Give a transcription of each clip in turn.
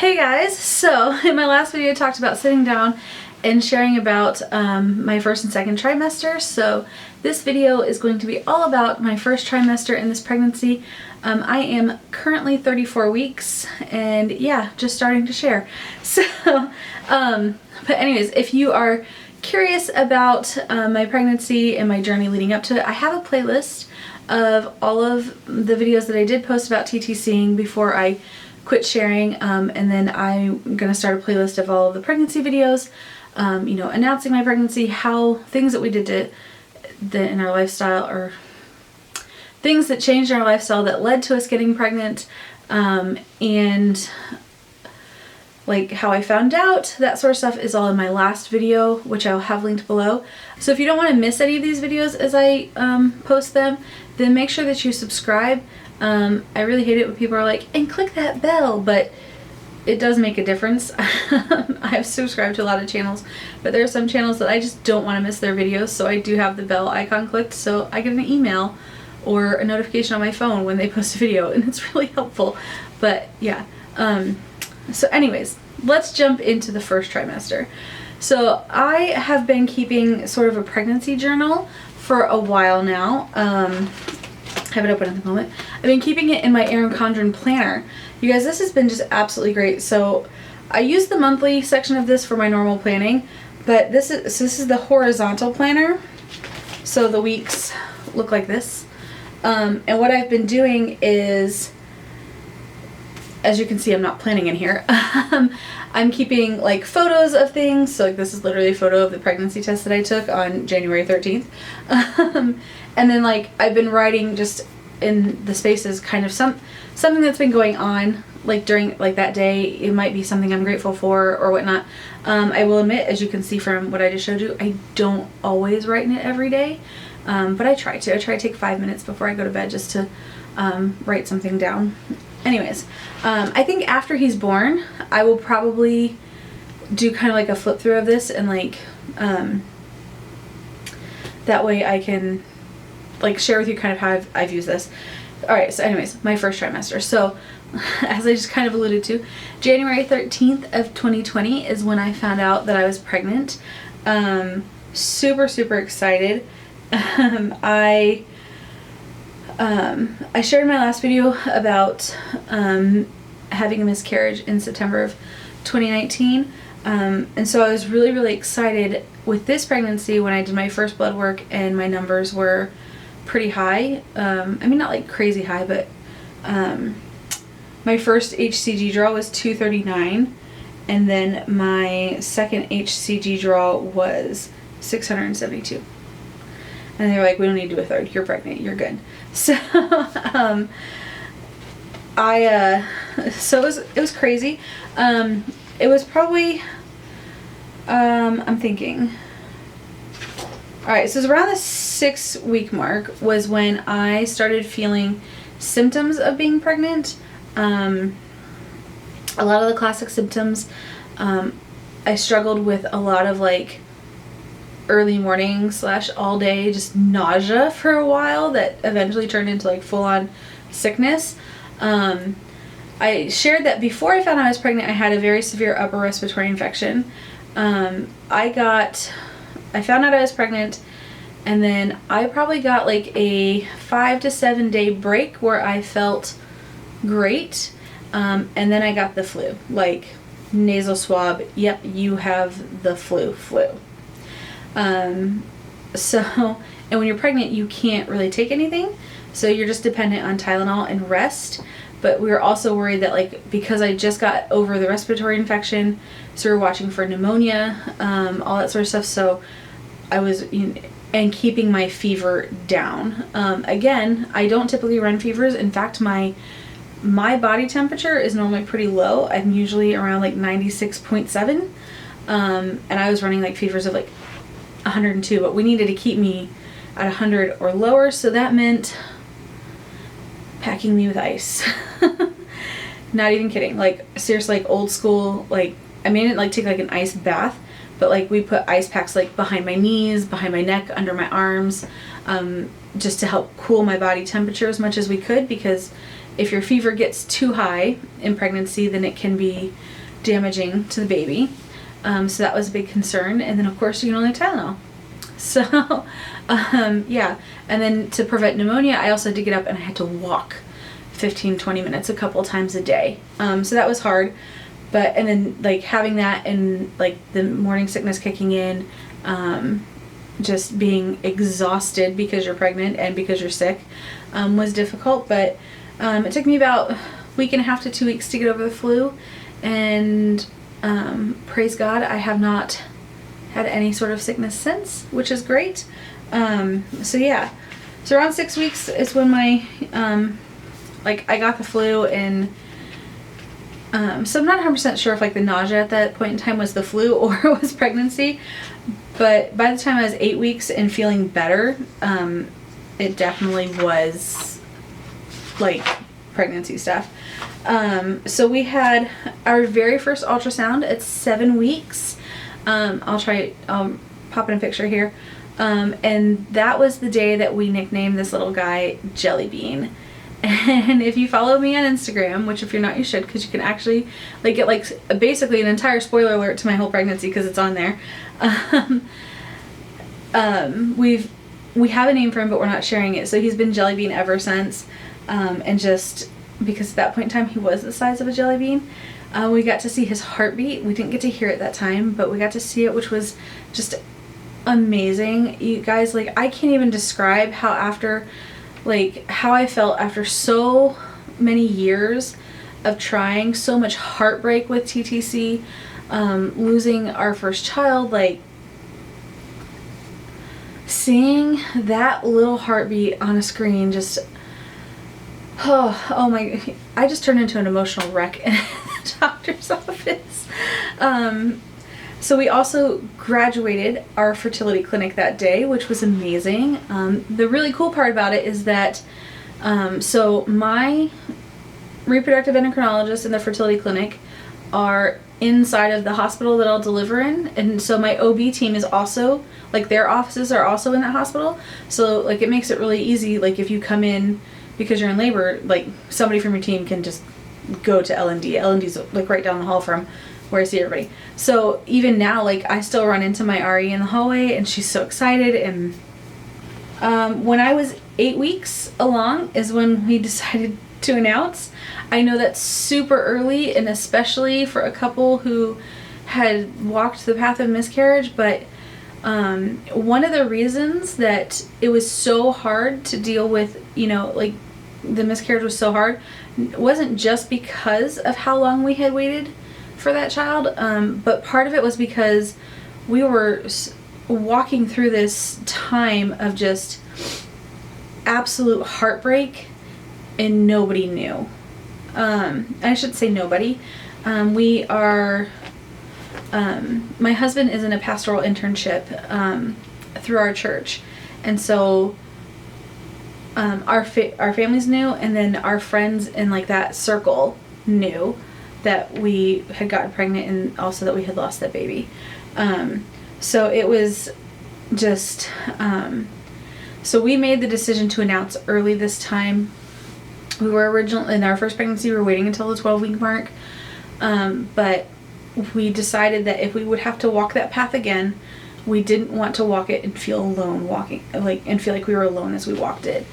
Hey guys, so in my last video I talked about sitting down and sharing about my first and second trimester. So this video is going to be all about my first trimester in this pregnancy. I am currently 34 weeks and yeah, just starting to share. So, but anyways, if you are curious about my pregnancy and my journey leading up to it, I have a playlist of all of the videos that I did post about TTCing before I quit sharing, and then I'm gonna start a playlist of all of the pregnancy videos, you know, announcing my pregnancy, how things that we did in our lifestyle, or things that changed in our lifestyle that led to us getting pregnant, and like how I found out, that sort of stuff is all in my last video, which I'll have linked below. So if you don't want to miss any of these videos as I post them, then make sure that you subscribe. I really hate it when people are like, and click that bell, but it does make a difference. I've subscribed to a lot of channels, but there are some channels that I just don't want to miss their videos, so I do have the bell icon clicked so I get an email or a notification on my phone when they post a video, and it's really helpful. But yeah, so anyways, let's jump into the first trimester. So I have been keeping sort of a pregnancy journal for a while now. I have it open at the moment. I've been keeping it in my Erin Condren planner. You guys, this has been just absolutely great. So I use the monthly section of this for my normal planning, but this is the horizontal planner. So the weeks look like this. And what I've been doing is, as you can see, I'm not planning in here. I'm keeping like photos of things. So like this is literally a photo of the pregnancy test that I took on January 13th. And then like I've been writing just in the spaces kind of something that's been going on like during like that day. It might be something I'm grateful for or whatnot. I will admit, as you can see from what I just showed you, I don't always write in it every day. But I try to take 5 minutes before I go to bed just to write something down. Anyways, I think after he's born, I will probably do kind of like a flip through of this, and like that way I can like share with you kind of how I've used this. Alright, so anyways, my first trimester. So as I just kind of alluded to, January 13th of 2020 is when I found out that I was pregnant. Super excited. I shared in my last video about having a miscarriage in September of 2019, and so I was really excited with this pregnancy when I did my first blood work and my numbers were pretty high. I mean, not like crazy high, but my first HCG draw was 239, and then my second HCG draw was 672. And they were like, we don't need to do a third. You're pregnant. You're good. So, so it was crazy. It was probably, I'm thinking, alright, so it was around the 6-week mark was when I started feeling symptoms of being pregnant. A lot of the classic symptoms, I struggled with a lot of like early morning / all day just nausea for a while that eventually turned into like full-on sickness. I shared that before I found out I was pregnant, I had a very severe upper respiratory infection. I found out I was pregnant, and then I probably got like a 5 to 7 day break where I felt great, and then I got the flu, like nasal swab, yep, you have the flu. So, and when you're pregnant, you can't really take anything, so you're just dependent on Tylenol and rest. But we were also worried that like, because I just got over the respiratory infection, so we were watching for pneumonia, all that sort of stuff. So I was, and keeping my fever down. Again, I don't typically run fevers. In fact, my body temperature is normally pretty low. I'm usually around like 96.7, and I was running like fevers of like 102, but we needed to keep me at 100 or lower, so that meant packing me with ice. Not even kidding, like seriously, like old school, like I didn't like take like an ice bath, but like we put ice packs like behind my knees, behind my neck, under my arms, just to help cool my body temperature as much as we could, because if your fever gets too high in pregnancy, then it can be damaging to the baby. So that was a big concern. And then of course you can only have Tylenol. So yeah, and then to prevent pneumonia, I also had to get up and I had to walk 15-20 minutes a couple times a day. So that was hard. But and then like having that and like the morning sickness kicking in, just being exhausted because you're pregnant and because you're sick, was difficult. But it took me about a week and a half to 2 weeks to get over the flu, and praise God, I have not had any sort of sickness since, which is great. So yeah, so around 6 weeks is when my like I got the flu, and so I'm not 100% sure if like the nausea at that point in time was the flu or it was pregnancy, but by the time I was 8 weeks and feeling better, it definitely was like pregnancy stuff. So we had our very first ultrasound at 7 weeks. I'll pop in a picture here. And that was the day that we nicknamed this little guy Jelly Bean. And if you follow me on Instagram, which if you're not, you should, because you can actually like get like basically an entire spoiler alert to my whole pregnancy because it's on there. We have a name for him, but we're not sharing it. So he's been Jelly Bean ever since. And just because at that point in time he was the size of a jelly bean, we got to see his heartbeat. We didn't get to hear it that time, but we got to see it, which was just amazing. You guys, like I can't even describe how I felt after so many years of trying, so much heartbreak with TTC, losing our first child, like seeing that little heartbeat on a screen just, oh my, I just turned into an emotional wreck in the doctor's office. So we also graduated our fertility clinic that day, which was amazing. The really cool part about it is that, so my reproductive endocrinologist and the fertility clinic are inside of the hospital that I'll deliver in. And so my OB team is also, like their offices are also in that hospital. So like it makes it really easy. Like if you come in because you're in labor, like somebody from your team can just go to L&D. L&D's like right down the hall from where I see everybody. So even now, like I still run into my RE in the hallway and she's so excited. And when I was 8 weeks along is when we decided to announce. I know that's super early, and especially for a couple who had walked the path of miscarriage, but one of the reasons that it was so hard to deal with, you know, like the miscarriage was so hard, wasn't just because of how long we had waited for that child, but part of it was because we were walking through this time of just absolute heartbreak and nobody knew. I should say nobody. We are, my husband is in a pastoral internship through our church, and so our families knew, and then our friends in like that circle knew that we had gotten pregnant and also that we had lost that baby. So it was just, so we made the decision to announce early this time. We were originally, in our first pregnancy, we were waiting until the 12-week mark, but we decided that if we would have to walk that path again, we didn't want to walk it and feel alone walking, like, and feel like we were alone as we walked it.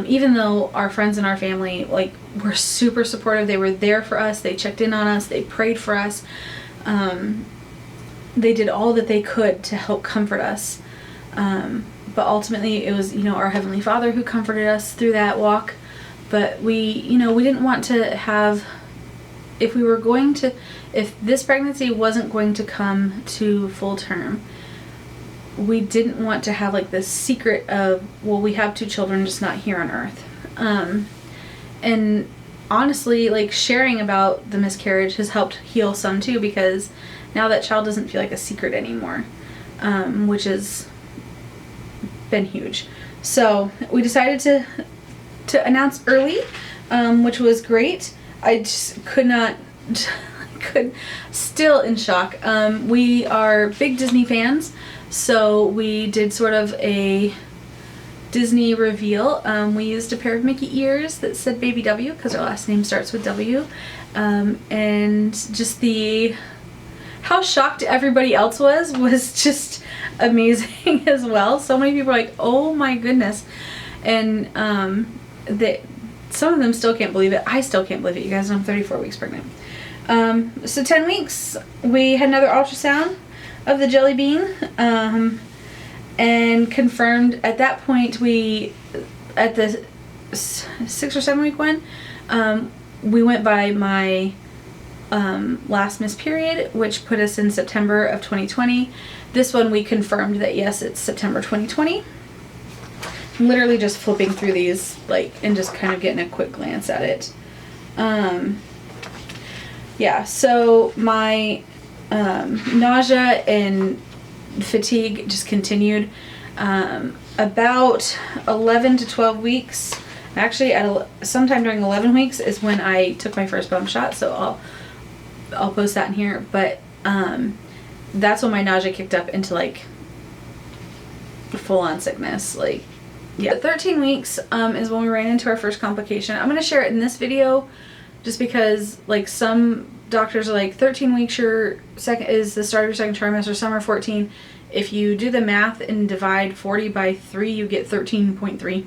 Even though our friends and our family, like, were super supportive, they were there for us, they checked in on us, they prayed for us, they did all that they could to help comfort us. But ultimately it was, you know, our Heavenly Father who comforted us through that walk. But we, you know, we didn't want to have, if this pregnancy wasn't going to come to full term, we didn't want to have like this secret of, well, we have 2 children just not here on earth. And honestly, like sharing about the miscarriage has helped heal some too, because now that child doesn't feel like a secret anymore, which has been huge. So we decided to announce early, which was great. I just still in shock. We are big Disney fans, so we did sort of a Disney reveal. We used a pair of Mickey ears that said Baby W because our last name starts with W. And just how shocked everybody else was just amazing as well. So many people were like, oh my goodness. And some of them still can't believe it. I still can't believe it, you guys. I'm 34 weeks pregnant. So 10 weeks, we had another ultrasound of the jelly bean, and confirmed at that point, at the 6 or 7 week one, we went by my last missed period, which put us in September of 2020. This one we confirmed that yes, it's September 2020. I'm literally just flipping through these and just kind of getting a quick glance at it. Yeah, so my nausea and fatigue just continued. About 11 to 12 weeks, actually sometime during 11 weeks is when I took my first bump shot, so I'll post that in here, but that's when my nausea kicked up into full-on sickness. Yeah, 13 weeks is when we ran into our first complication. I'm going to share it in this video just because some doctors are like 13 weeks is the start of your second trimester, some are 14. If you do the math and divide 40 by 3, you get 13.3.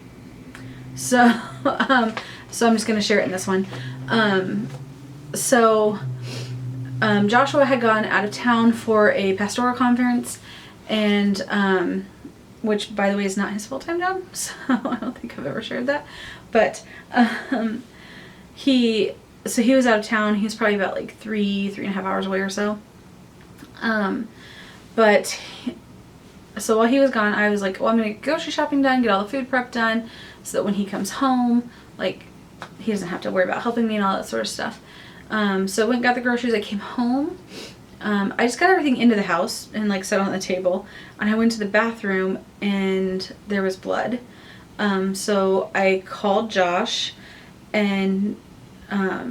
So I'm just going to share it in this one. Joshua had gone out of town for a pastoral conference, and which, by the way, is not his full-time job, so I don't think I've ever shared that. But he was out of town. He was probably about 3.5 hours away or so. So while he was gone, I was like, well, I'm going to get grocery shopping done, get all the food prep done, so that when he comes home, he doesn't have to worry about helping me and all that sort of stuff. So I went and got the groceries. I came home. I just got everything into the house and set on the table, and I went to the bathroom and there was blood. So I called Josh and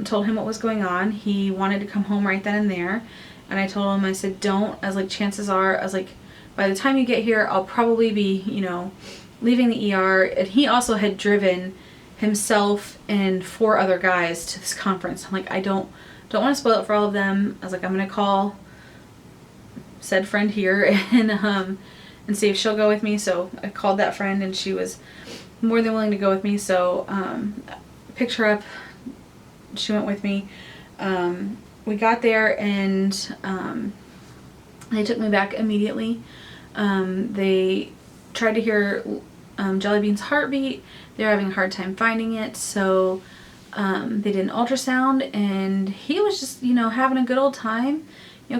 told him what was going on. He wanted to come home right then and there, and I told him, I said, don't. I was like, chances are, I was like, by the time you get here, I'll probably be, leaving the ER. And he also had driven himself and 4 other guys to this conference. I'm like, I don't want to spoil it for all of them. I was like, I'm going to call said friend here and see if she'll go with me. So I called that friend, and she was more than willing to go with me. So I picked her up. She went with me. We got there, and they took me back immediately. They tried to hear Jelly Bean's heartbeat. They were having a hard time finding it, so they did an ultrasound, and he was just, having a good old time,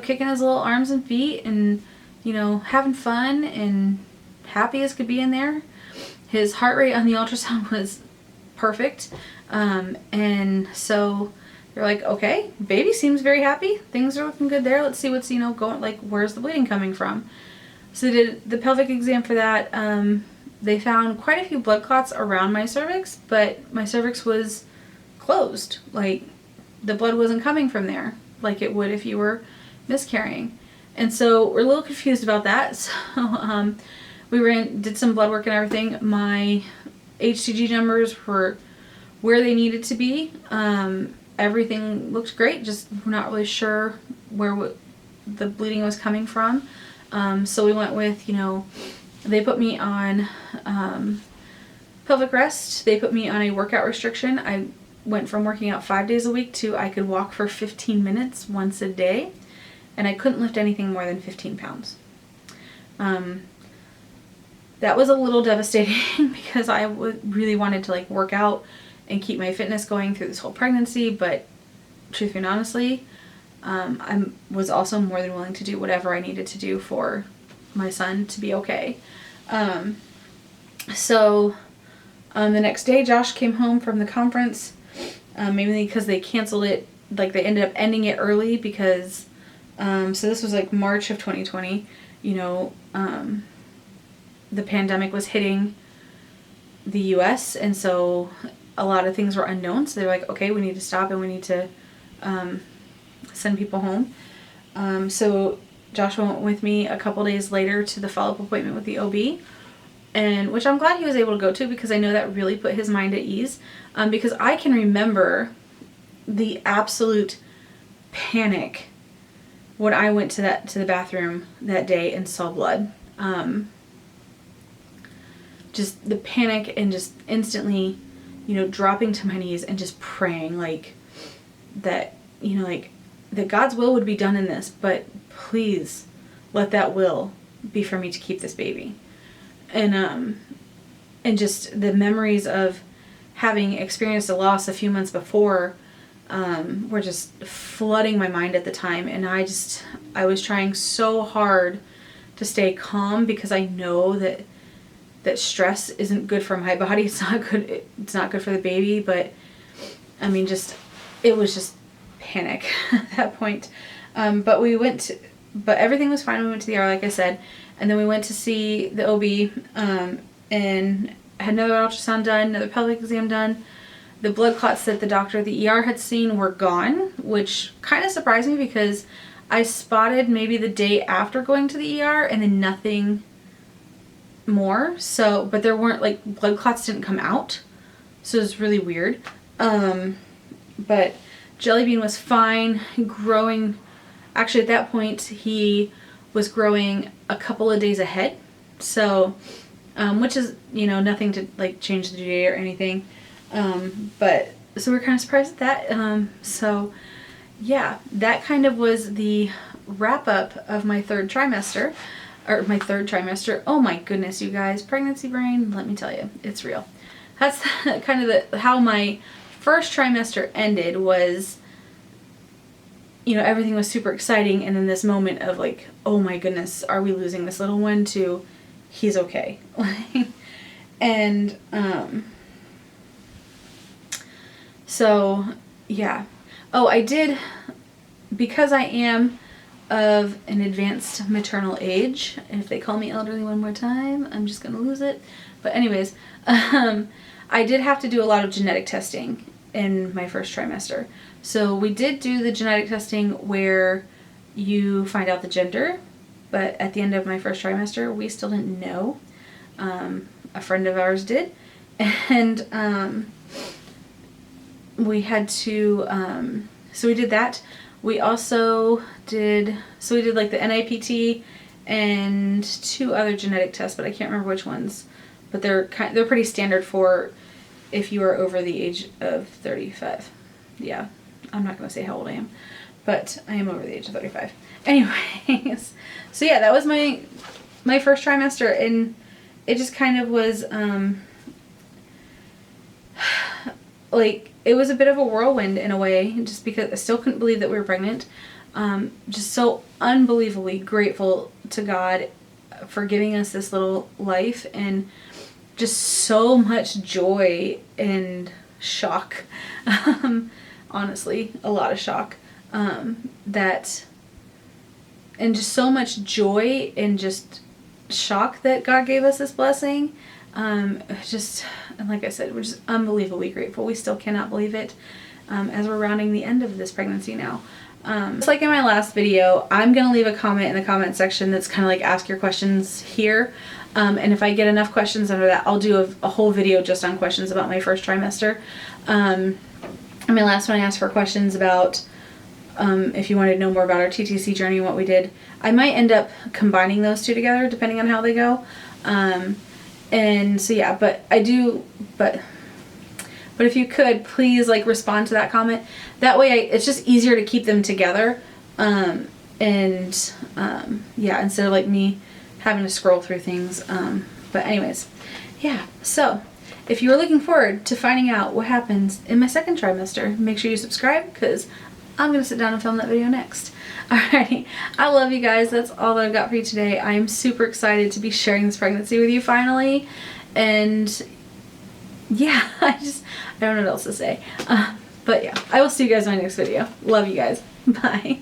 kicking his little arms and feet and, having fun and happy as could be in there. His heart rate on the ultrasound was perfect. And so they're like, okay, baby seems very happy. Things are looking good there. Let's see what's, going, where's the bleeding coming from? So they did the pelvic exam for that. They found quite a few blood clots around my cervix, but my cervix was closed. The blood wasn't coming from there like it would if you were miscarrying. And so we're a little confused about that. So we did some blood work and everything. My HCG numbers were where they needed to be. Everything looked great, just we're not really sure where the bleeding was coming from. So we went with, they put me on pelvic rest. They put me on a workout restriction. I went from working out 5 days a week to I could walk for 15 minutes once a day, and I couldn't lift anything more than 15 pounds. That was a little devastating because I really wanted to work out and keep my fitness going through this whole pregnancy, but truthfully and honestly, I was also more than willing to do whatever I needed to do for my son to be okay. So the next day, Josh came home from the conference, mainly because they canceled it, they ended up ending it early because, so this was March of 2020, the pandemic was hitting the US, and so a lot of things were unknown, so they're like, okay, we need to stop and we need to send people home. So Joshua went with me a couple days later to the follow-up appointment with the OB, and which I'm glad he was able to go to, because I know that really put his mind at ease, because I can remember the absolute panic when I went to the bathroom that day and saw blood. Just the panic, and just instantly, you know, dropping to my knees and just praying like that, you know, like that God's will would be done in this, but please let that will be for me to keep this baby. And just the memories of having experienced a loss a few months before were just flooding my mind at the time. And I was trying so hard to stay calm, because I know that stress isn't good for my body. It's not good. It's not good for the baby. But I mean, it was just panic at that point. But everything was fine. We went to the ER, like I said, and then we went to see the OB, and had another ultrasound done, another pelvic exam done. The blood clots that the doctor at the ER had seen were gone, which kind of surprised me, because I spotted maybe the day after going to the ER and then nothing more. So, but there weren't, like, blood clots didn't come out. So it was really weird. But Jellybean was fine, growing. Actually, at that point, he was growing a couple of days ahead. So, which is, you know, nothing to, like, change the due date or anything. But, so we're kind of surprised at that. So, yeah, that kind of was the wrap up of my third trimester. Oh my goodness, you guys, pregnancy brain, let me tell you, it's real. That's kind of how my first trimester ended. Was, you know, everything was super exciting, and then this moment of like, oh my goodness, are we losing this little one, to he's okay. And so yeah. Oh, I did, because I am of an advanced maternal age, and if they call me elderly one more time, I'm just gonna lose it. But anyways, I did have to do a lot of genetic testing in my first trimester. So we did do the genetic testing where you find out the gender, but at the end of my first trimester, we still didn't know. A friend of ours did, and we had to, so we did that. We also did, we did like the NIPT and 2 other genetic tests, but I can't remember which ones. But they're pretty standard for if you are over the age of 35. Yeah, I'm not going to say how old I am, but I am over the age of 35. Anyways, so yeah, that was my first trimester, and it just kind of was, like, it was a bit of a whirlwind in a way, just because I still couldn't believe that we were pregnant. Just so unbelievably grateful to God for giving us this little life, and just so much joy and shock. Honestly, a lot of shock. And just so much joy and just shock that God gave us this blessing. Just, and like I said, we're just unbelievably grateful. We still cannot believe it, as we're rounding the end of this pregnancy now. Just like in my last video, I'm going to leave a comment in the comment section that's kind of like ask your questions here. And if I get enough questions under that, I'll do a whole video just on questions about my first trimester. In my last one, I asked for questions about if you wanted to know more about our TTC journey and what we did. I might end up combining those 2 together depending on how they go. And so yeah, but if you could please like respond to that comment. That way it's just easier to keep them together. Yeah, instead of like me having to scroll through things. But anyways, yeah, so if you are looking forward to finding out what happens in my second trimester, make sure you subscribe, because I'm going to sit down and film that video next. Alrighty, I love you guys. That's all that I've got for you today. I am super excited to be sharing this pregnancy with you finally. And yeah, I don't know what else to say. But yeah, I will see you guys in my next video. Love you guys. Bye.